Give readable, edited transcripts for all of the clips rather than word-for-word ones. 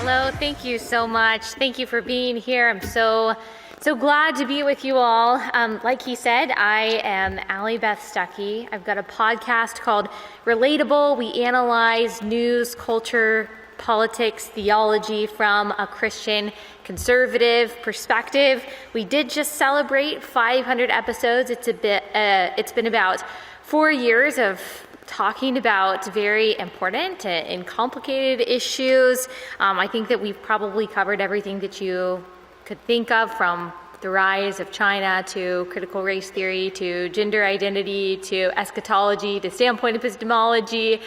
Hello, thank you so much. Thank you for being here. I'm so glad to be with you all. Like he said, I am Allie Beth Stuckey. I've got a podcast called Relatable. We analyze news, culture, politics, theology from a Christian conservative perspective. We did just celebrate 500 episodes. It's been about 4 years of talking about very important and complicated issues. I think that we've probably covered everything that you could think of, from the rise of China to critical race theory to gender identity to eschatology to standpoint epistemology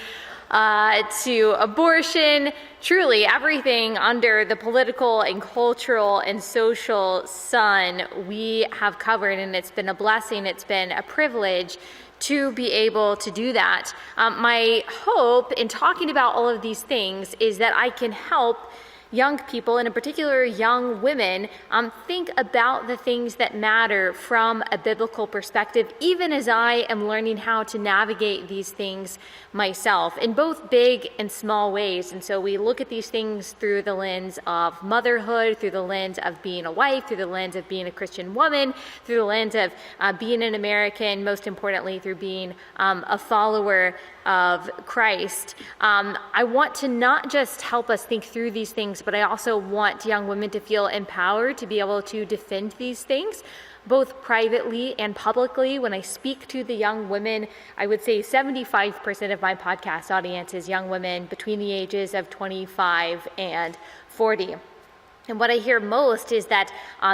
to abortion. Truly everything under the political and cultural and social sun we have covered, and it's been a blessing, it's been a privilege to be able to do that. My hope in talking about all of these things is that I can help young people, and in particular young women, think about the things that matter from a biblical perspective, even as I am learning how to navigate these things myself in both big and small ways. And so we look at these things through the lens of motherhood, through the lens of being a wife, through the lens of being a Christian woman, through the lens of being an American, most importantly through being a follower of Christ. I want to not just help us think through these things, but I also want young women to feel empowered to be able to defend these things, both privately and publicly. When I speak to the young women, I would say 75% of my podcast audience is young women between the ages of 25 and 40. And what I hear most is that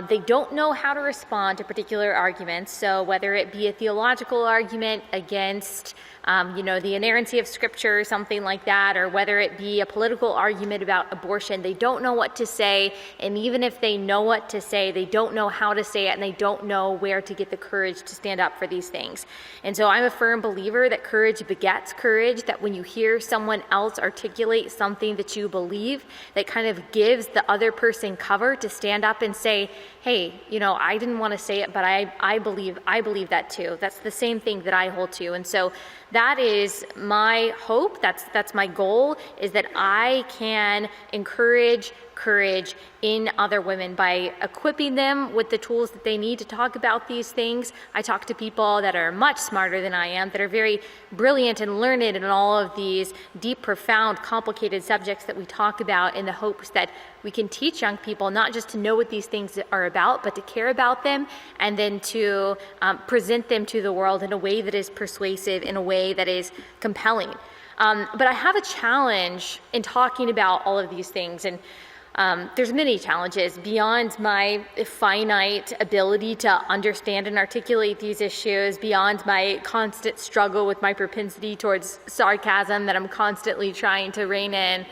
they don't know how to respond to particular arguments. So whether it be a theological argument against the inerrancy of Scripture or something like that, or whether it be a political argument about abortion, they don't know what to say. And even if they know what to say, they don't know how to say it, and they don't know where to get the courage to stand up for these things. And so I'm a firm believer that courage begets courage, that when you hear someone else articulate something that you believe, that kind of gives the other person cover to stand up and say, hey, I didn't want to say it, but I believe that too. That's the same thing that I hold to. And so that is my hope. That's my goal, is that I can encourage courage in other women by equipping them with the tools that they need to talk about these things. I talk to people that are much smarter than I am, that are very brilliant and learned in all of these deep, profound, complicated subjects that we talk about, in the hopes that we can teach young people not just to know what these things are about, but to care about them, and then to present them to the world in a way that is persuasive, in a way that is compelling. But I have a challenge in talking about all of these things, and there's many challenges beyond my finite ability to understand and articulate these issues, beyond my constant struggle with my propensity towards sarcasm that I'm constantly trying to rein in.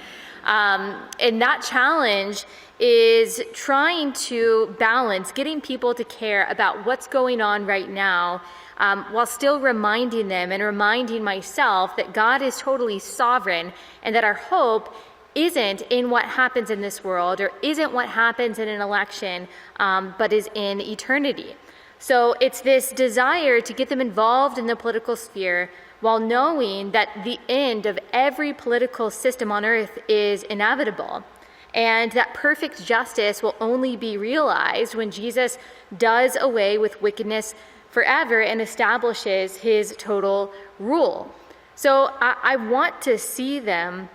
And that challenge is trying to balance getting people to care about what's going on right now, while still reminding them and reminding myself that God is totally sovereign, and that our hope isn't in what happens in this world, or isn't what happens in an election, but is in eternity. So it's this desire to get them involved in the political sphere, while knowing that the end of every political system on earth is inevitable, and that perfect justice will only be realized when Jesus does away with wickedness forever and establishes his total rule. So I want to see them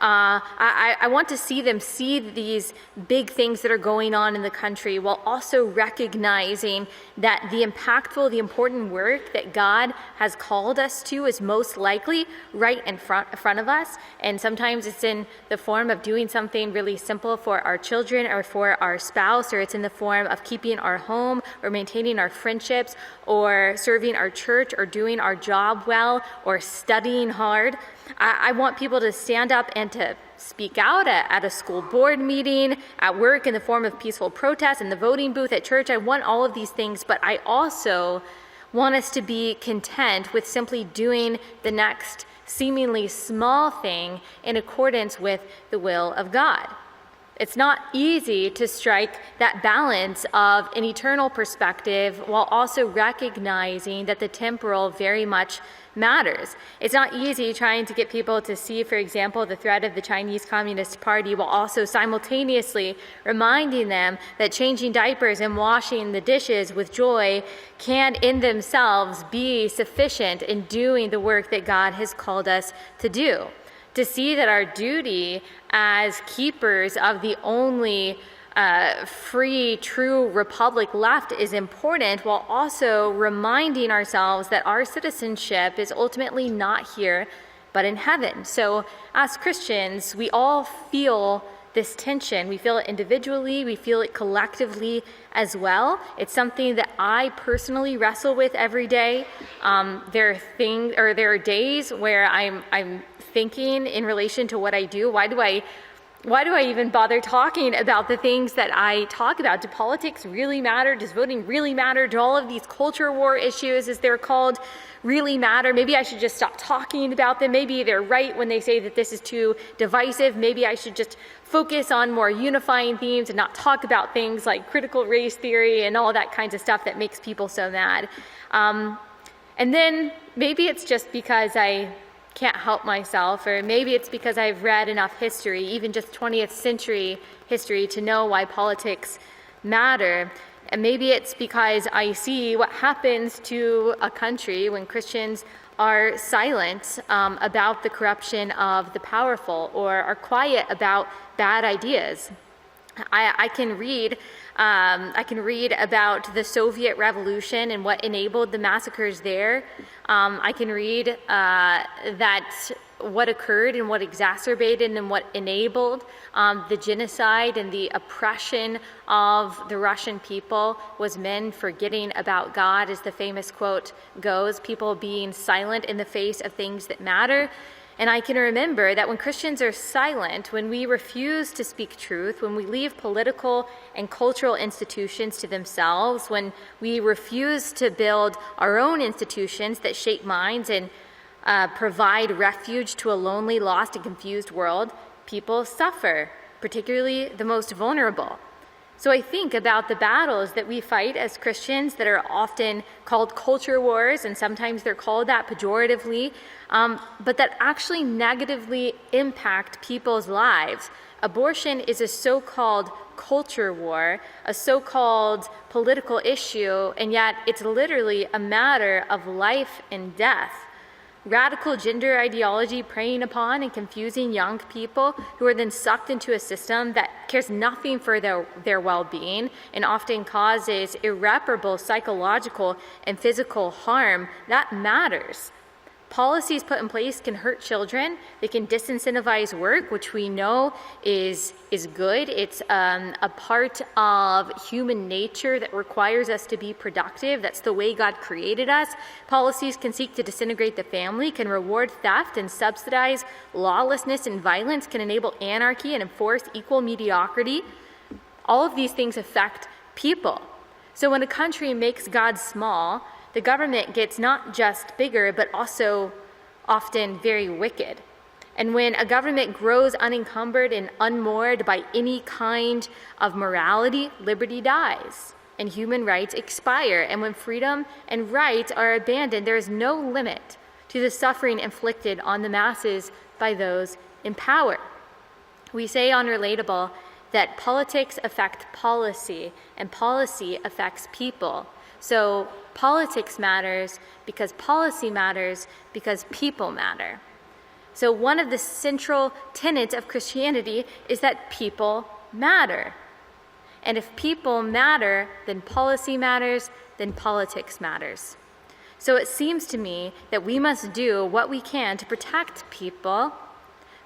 I want to see them see these big things that are going on in the country, while also recognizing that the impactful, the important work that God has called us to is most likely right in front of us. And sometimes it's in the form of doing something really simple for our children or for our spouse, or it's in the form of keeping our home or maintaining our friendships or serving our church or doing our job well or studying hard. I want people to stand up and to speak out at a school board meeting, at work in the form of peaceful protest, in the voting booth at church. I want all of these things, but I also want us to be content with simply doing the next seemingly small thing in accordance with the will of God. It's not easy to strike that balance of an eternal perspective while also recognizing that the temporal very much matters. It's not easy trying to get people to see, for example, the threat of the Chinese Communist Party while also simultaneously reminding them that changing diapers and washing the dishes with joy can in themselves be sufficient in doing the work that God has called us to do. To see that our duty as keepers of the only free, true republic left is important, while also reminding ourselves that our citizenship is ultimately not here, but in heaven. So as Christians, we all feel this tension. We feel it individually, we feel it collectively as well. It's something that I personally wrestle with every day. There are days where I'm thinking in relation to what I do, why do I even bother talking about the things that I talk about? Do politics really matter? Does voting really matter? Do all of these culture war issues, as they're called, really matter? Maybe I should just stop talking about them. Maybe they're right when they say that this is too divisive. Maybe I should just focus on more unifying themes and not talk about things like critical race theory and all that kinds of stuff that makes people so mad. And then maybe it's just because I can't help myself, or maybe it's because I've read enough history, even just 20th century history, to know why politics matter. And maybe it's because I see what happens to a country when Christians are silent about the corruption of the powerful, or are quiet about bad ideas. I can read about the Soviet Revolution and what enabled the massacres there. I can read that what occurred and what exacerbated and what enabled the genocide and the oppression of the Russian people was men forgetting about God, as the famous quote goes, people being silent in the face of things that matter. And I can remember that when Christians are silent, when we refuse to speak truth, when we leave political and cultural institutions to themselves, when we refuse to build our own institutions that shape minds and provide refuge to a lonely, lost, and confused world, people suffer, particularly the most vulnerable. So I think about the battles that we fight as Christians that are often called culture wars, and sometimes they're called that pejoratively, but that actually negatively impact people's lives. Abortion is a so-called culture war, a so-called political issue, and yet it's literally a matter of life and death. Radical gender ideology preying upon and confusing young people who are then sucked into a system that cares nothing for their well-being and often causes irreparable psychological and physical harm, that matters. Policies put in place can hurt children. They can disincentivize work, which we know is good. It's a part of human nature that requires us to be productive. That's the way God created us. Policies can seek to disintegrate the family, can reward theft and subsidize lawlessness and violence, can enable anarchy and enforce equal mediocrity. All of these things affect people. So when a country makes God small, the government gets not just bigger, but also often very wicked. And when a government grows unencumbered and unmoored by any kind of morality, liberty dies and human rights expire. And when freedom and rights are abandoned, there is no limit to the suffering inflicted on the masses by those in power. We say on Relatable that politics affect policy and policy affects people. So politics matters because policy matters because people matter. So one of the central tenets of Christianity is that people matter. And if people matter, then policy matters, then politics matters. So it seems to me that we must do what we can to protect people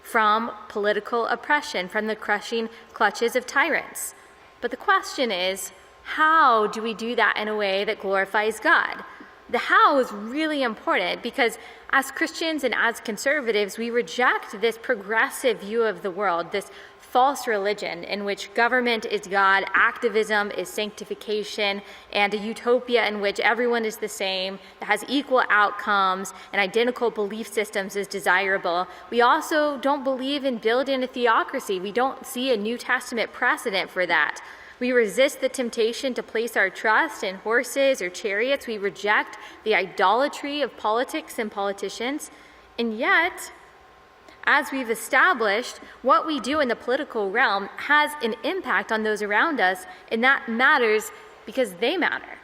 from political oppression, from the crushing clutches of tyrants. But the question is, how do we do that in a way that glorifies God? The how is really important because as Christians and as conservatives, we reject this progressive view of the world, this false religion in which government is God, activism is sanctification, and a utopia in which everyone is the same, that has equal outcomes and identical belief systems is desirable. We also don't believe in building a theocracy. We don't see a New Testament precedent for that. We resist the temptation to place our trust in horses or chariots. We reject the idolatry of politics and politicians. And yet, as we've established, what we do in the political realm has an impact on those around us, and that matters because they matter.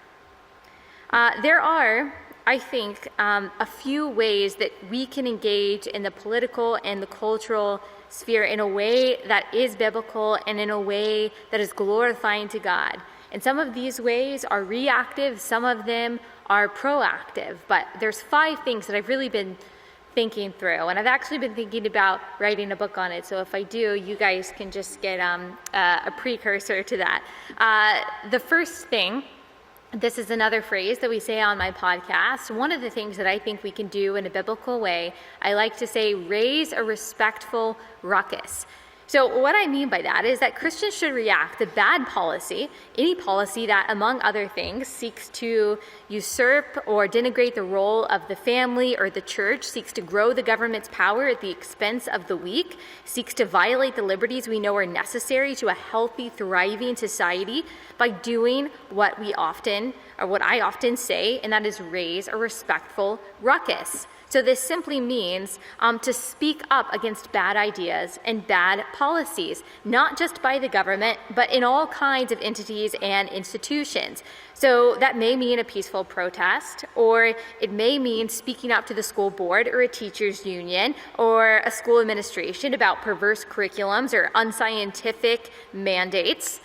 There are, I think, a few ways that we can engage in the political and the cultural sphere in a way that is biblical and in a way that is glorifying to God. And some of these ways are reactive, some of them are proactive, but there's 5 things that I've really been thinking through, and I've actually been thinking about writing a book on it, so if I do, you guys can just get a precursor to that. The first thing, this is another phrase that we say on my podcast. One of the things that I think we can do in a biblical way, I like to say, raise a respectful ruckus. So what I mean by that is that Christians should react to bad policy, any policy that, among other things, seeks to usurp or denigrate the role of the family or the church, seeks to grow the government's power at the expense of the weak, seeks to violate the liberties we know are necessary to a healthy, thriving society by doing what I often say, and that is raise a respectful ruckus. So this simply means to speak up against bad ideas and bad policies, not just by the government, but in all kinds of entities and institutions. So that may mean a peaceful protest, or it may mean speaking up to the school board or a teachers union or a school administration about perverse curriculums or unscientific mandates.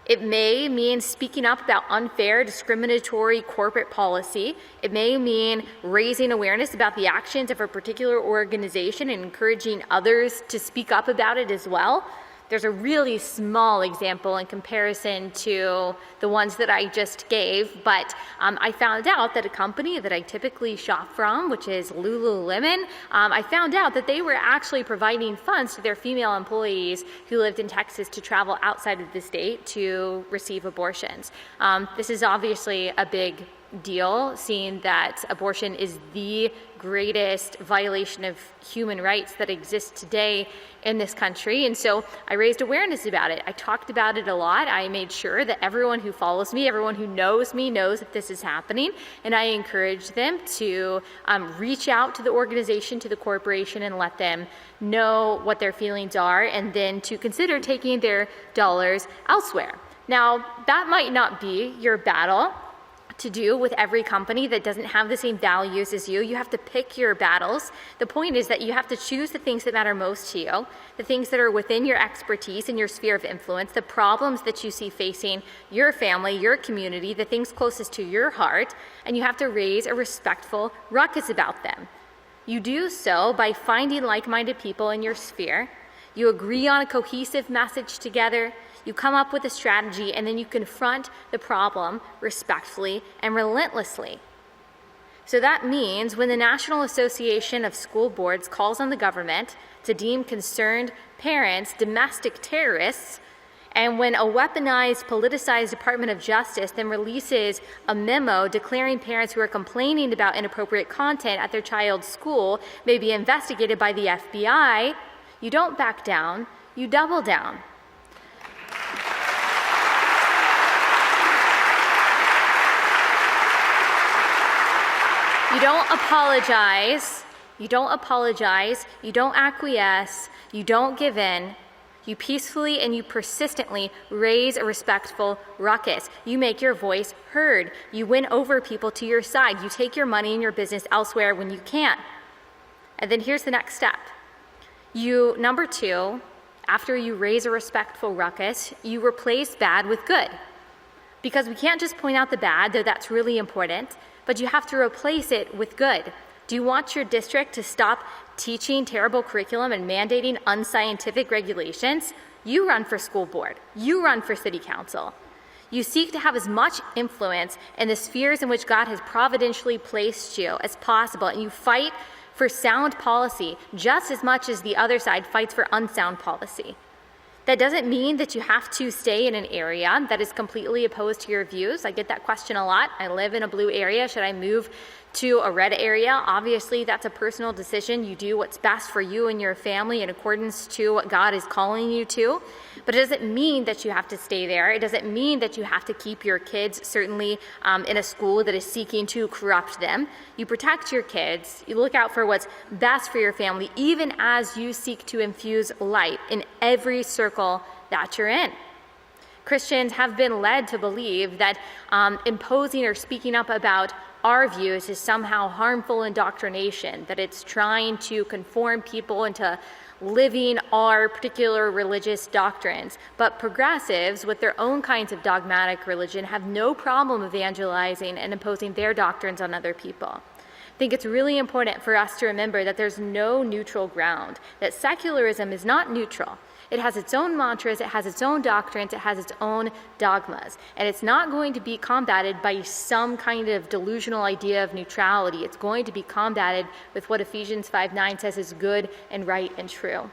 It may mean speaking up about unfair, discriminatory corporate policy. It may mean raising awareness about the actions of a particular organization and encouraging others to speak up about it as well. There's a really small example in comparison to the ones that I just gave, but I found out that a company that I typically shop from, which is Lululemon, I found out that they were actually providing funds to their female employees who lived in Texas to travel outside of the state to receive abortions. This is obviously a big deal, seeing that abortion is the greatest violation of human rights that exists today in this country. And so I raised awareness about it. I talked about it a lot. I made sure that everyone who follows me, everyone who knows me, knows that this is happening. And I encouraged them to reach out to the organization, to the corporation, and let them know what their feelings are, and then to consider taking their dollars elsewhere. Now, that might not be your battle to do with every company that doesn't have the same values as you. You have to pick your battles. The point is that you have to choose the things that matter most to you, the things that are within your expertise and your sphere of influence, the problems that you see facing your family, your community, the things closest to your heart, and you have to raise a respectful ruckus about them. You do so by finding like-minded people in your sphere. You agree on a cohesive message together. You come up with a strategy, and then you confront the problem respectfully and relentlessly. So that means when the National Association of School Boards calls on the government to deem concerned parents domestic terrorists, and when a weaponized, politicized Department of Justice then releases a memo declaring parents who are complaining about inappropriate content at their child's school may be investigated by the FBI, you don't back down, you double down. You don't apologize, you don't acquiesce, you don't give in. You peacefully and you persistently raise a respectful ruckus. You make your voice heard. You win over people to your side. You take your money and your business elsewhere when you can. And then here's the next step. Number 2, after you raise a respectful ruckus, you replace bad with good. Because we can't just point out the bad, though that's really important, but you have to replace it with good. Do you want your district to stop teaching terrible curriculum and mandating unscientific regulations? You run for school board. You run for city council. You seek to have as much influence in the spheres in which God has providentially placed you as possible, and you fight for sound policy just as much as the other side fights for unsound policy. That doesn't mean that you have to stay in an area that is completely opposed to your views. I get that question a lot. I live in a blue area. Should I move to a red area? Obviously, that's a personal decision. You do what's best for you and your family in accordance to what God is calling you to. But it doesn't mean that you have to stay there. It doesn't mean that you have to keep your kids, certainly in a school that is seeking to corrupt them. You protect your kids. You look out for what's best for your family, even as you seek to infuse light in every circle that you're in. Christians have been led to believe that imposing or speaking up about our views is somehow harmful indoctrination, that it's trying to conform people into living our particular religious doctrines. But progressives, with their own kinds of dogmatic religion, have no problem evangelizing and imposing their doctrines on other people. I think it's really important for us to remember that there's no neutral ground, that secularism is not neutral. It has its own mantras, it has its own doctrines, it has its own dogmas, and it's not going to be combated by some kind of delusional idea of neutrality. It's going to be combated with what Ephesians 5:9 says is good and right and true.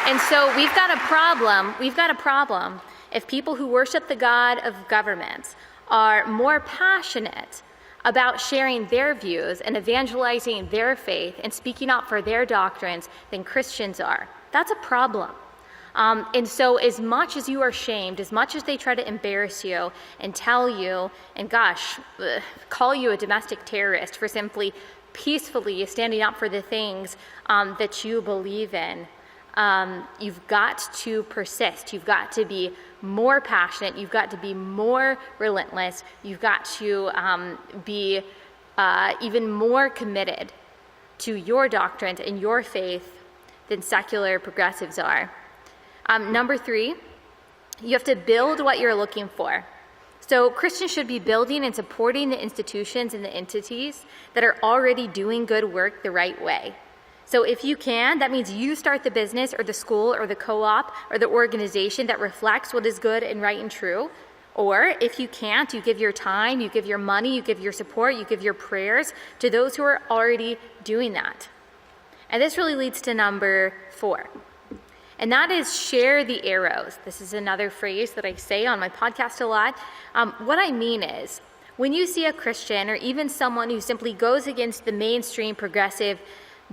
And so we've got a problem if people who worship the God of governments are more passionate about sharing their views and evangelizing their faith and speaking up for their doctrines than Christians are. That's a problem. And so as much as you are shamed, as much as they try to embarrass you and tell you, and call you a domestic terrorist for simply peacefully standing up for the things that you believe in, you've got to persist. You've got to be more passionate. You've got to be more relentless. You've got to be even more committed to your doctrines and your faith than secular progressives are. Number 3, you have to build what you're looking for. So Christians should be building and supporting the institutions and the entities that are already doing good work the right way. So if you can, that means you start the business or the school or the co-op or the organization that reflects what is good and right and true. Or if you can't, you give your time, you give your money, you give your support, you give your prayers to those who are already doing that. And this really leads to number 4. And that is share the arrows. This is another phrase that I say on my podcast a lot. What I mean is, when you see a Christian or even someone who simply goes against the mainstream progressive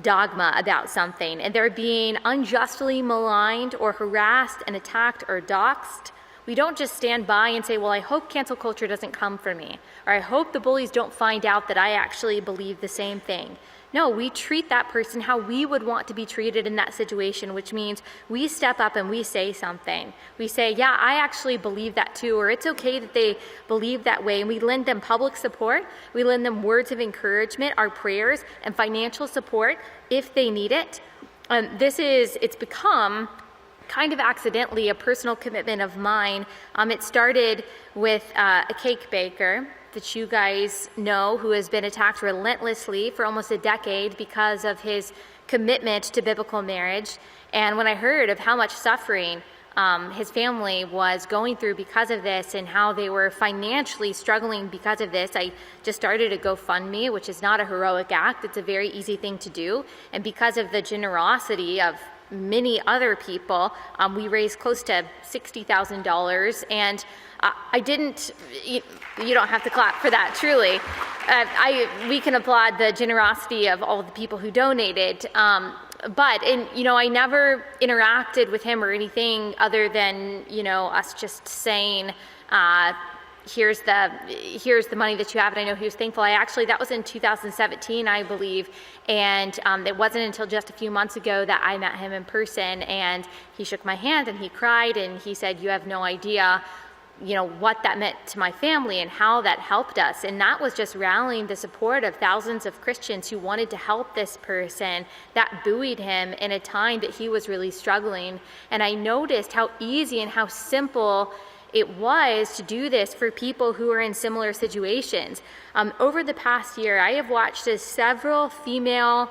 dogma about something, and they're being unjustly maligned or harassed and attacked or doxxed, we don't just stand by and say, well, I hope cancel culture doesn't come for me, or I hope the bullies don't find out that I actually believe the same thing. No, we treat that person how we would want to be treated in that situation, which means we step up and we say something. We say, yeah, I actually believe that too, or it's okay that they believe that way, and we lend them public support. We lend them words of encouragement, our prayers, and financial support if they need it. It's become kind of accidentally a personal commitment of mine. It started with a cake baker that you guys know, who has been attacked relentlessly for almost a decade because of his commitment to biblical marriage. And when I heard of how much suffering his family was going through because of this and how they were financially struggling because of this, I just started a GoFundMe, which is not a heroic act. It's a very easy thing to do. And because of the generosity of many other people, we raised close to $60,000, and I didn't, you don't have to clap for that, truly. We can applaud the generosity of all the people who donated, but I never interacted with him or anything other than, us just saying, here's the money that you have, and I know he was thankful. That was in 2017, I believe, and it wasn't until just a few months ago that I met him in person, and he shook my hand and he cried and he said, you have no idea what that meant to my family and how that helped us. And that was just rallying the support of thousands of Christians who wanted to help this person. That buoyed him in a time that he was really struggling. And I noticed how easy and how simple it was to do this for people who are in similar situations. Over the past year, I have watched as several female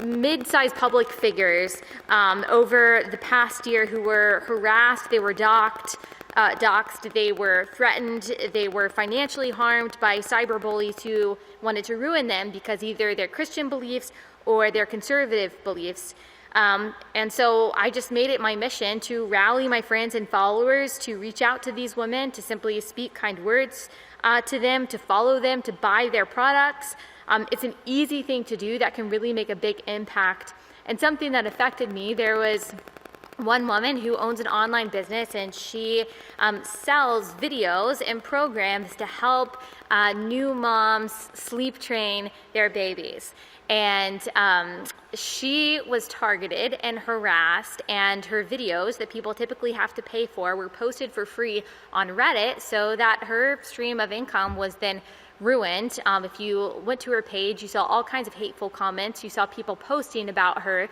mid-sized public figures over the past year who were harassed, they were doxxed, they were threatened, they were financially harmed by cyberbullies who wanted to ruin them because either their Christian beliefs or their conservative beliefs. And so I just made it my mission to rally my friends and followers to reach out to these women, to simply speak kind words to them, to follow them, to buy their products. It's an easy thing to do that can really make a big impact. And something that affected me, there was one woman who owns an online business, and she sells videos and programs to help new moms sleep train their babies. And she was targeted and harassed, and her videos that people typically have to pay for were posted for free on Reddit, so that her stream of income was then ruined. If you went to her page, you saw all kinds of hateful comments. You saw people posting about her,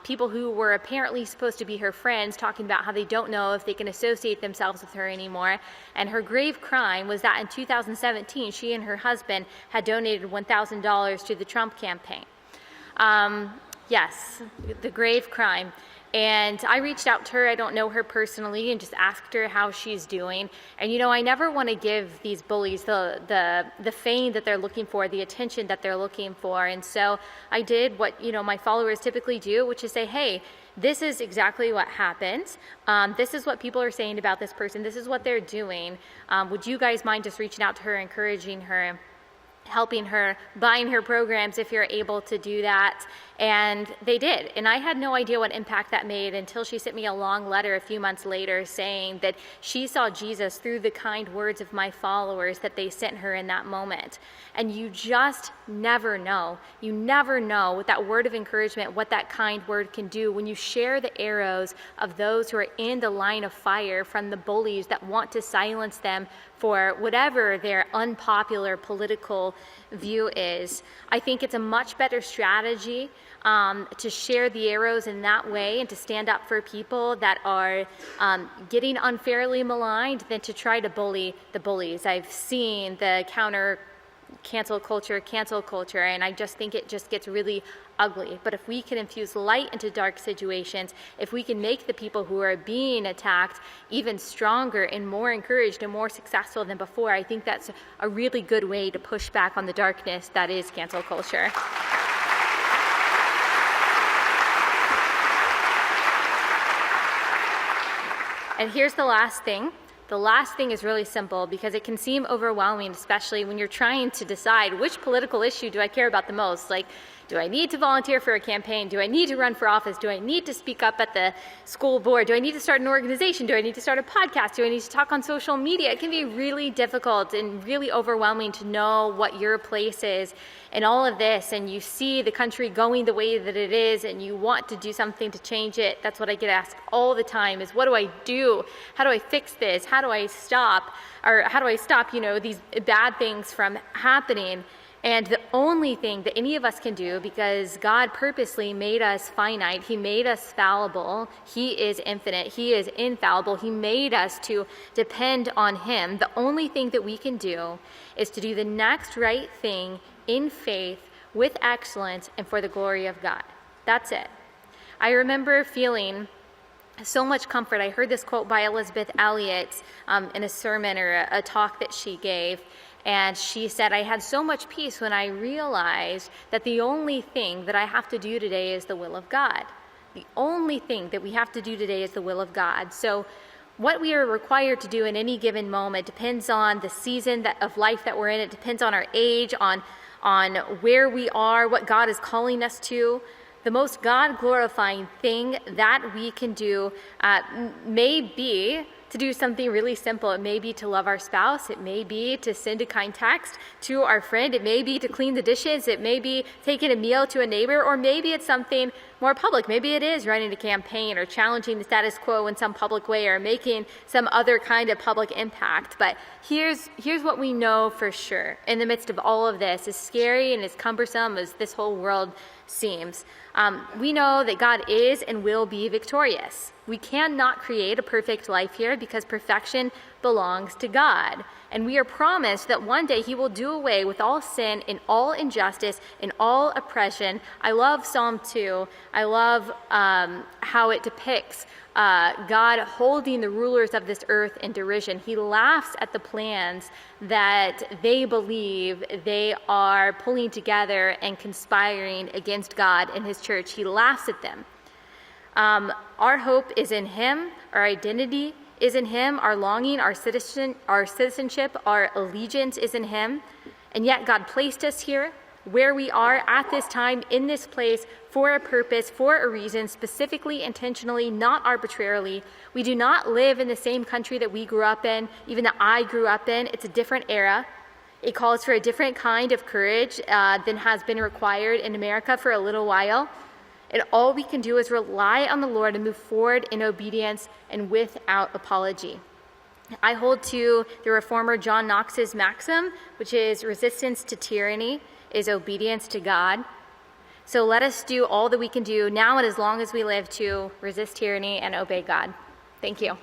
people who were apparently supposed to be her friends talking about how they don't know if they can associate themselves with her anymore. And her grave crime was that in 2017, she and her husband had donated $1,000 to the Trump campaign. Yes, the grave crime. And I reached out to her, I don't know her personally, and just asked her how she's doing. And I never want to give these bullies the fame that they're looking for, the attention that they're looking for. And so I did what my followers typically do, which is say, hey, this is exactly what happened. This is what people are saying about this person. This is what they're doing. Would you guys mind just reaching out to her, encouraging her, helping her, buying her programs if you're able to do that? And they did. And I had no idea what impact that made until she sent me a long letter a few months later saying that she saw Jesus through the kind words of my followers that they sent her in that moment. And you just never know. You never know with that word of encouragement what that kind word can do when you share the arrows of those who are in the line of fire from the bullies that want to silence them for whatever their unpopular political view is. I think it's a much better strategy to share the arrows in that way and to stand up for people that are getting unfairly maligned than to try to bully the bullies. I've seen the cancel culture, and I just think it just gets really ugly. But if we can infuse light into dark situations, if we can make the people who are being attacked even stronger and more encouraged and more successful than before, I think that's a really good way to push back on the darkness that is cancel culture. And here's the last thing. The last thing is really simple because it can seem overwhelming, especially when you're trying to decide which political issue do I care about the most. Like, do I need to volunteer for a campaign? Do I need to run for office? Do I need to speak up at the school board? Do I need to start an organization? Do I need to start a podcast? Do I need to talk on social media? It can be really difficult and really overwhelming to know what your place is in all of this. And you see the country going the way that it is and you want to do something to change it. That's what I get asked all the time is, what do I do? How do I fix this? How do I stop? Or how do I stop, these bad things from happening? And the only thing that any of us can do, because God purposely made us finite, He made us fallible, He is infinite, He is infallible, He made us to depend on Him. The only thing that we can do is to do the next right thing in faith, with excellence, and for the glory of God. That's it. I remember feeling so much comfort. I heard this quote by Elizabeth Elliot in a sermon or a talk that she gave. And she said, I had so much peace when I realized that the only thing that I have to do today is the will of God. The only thing that we have to do today is the will of God. So what we are required to do in any given moment depends on the season of life that we're in. It depends on our age, on where we are, what God is calling us to. The most God-glorifying thing that we can do may be to do something really simple. It may be to love our spouse. It may be to send a kind text to our friend. It may be to clean the dishes. It may be taking a meal to a neighbor, or maybe it's something more public. Maybe it is running a campaign or challenging the status quo in some public way or making some other kind of public impact. But here's what we know for sure in the midst of all of this, as scary and as cumbersome as this whole world seems. We know that God is and will be victorious. We cannot create a perfect life here because perfection belongs to God. And we are promised that one day he will do away with all sin and all injustice and all oppression. I love Psalm 2. I love how it depicts God holding the rulers of this earth in derision. He laughs at the plans that they believe they are pulling together and conspiring against God and his church. He laughs at them. Our hope is in him. Our identity is in him. Our longing, our citizenship, our allegiance is in him. And yet God placed us here where we are at this time in this place for a purpose, for a reason, specifically, intentionally, not arbitrarily. We do not live in the same country that we grew up in, even that I grew up in. It's a different era. It calls for a different kind of courage than has been required in America for a little while. And all we can do is rely on the Lord and move forward in obedience and without apology. I hold to the reformer John Knox's maxim, which is resistance to tyranny is obedience to God. So let us do all that we can do now and as long as we live to resist tyranny and obey God. Thank you.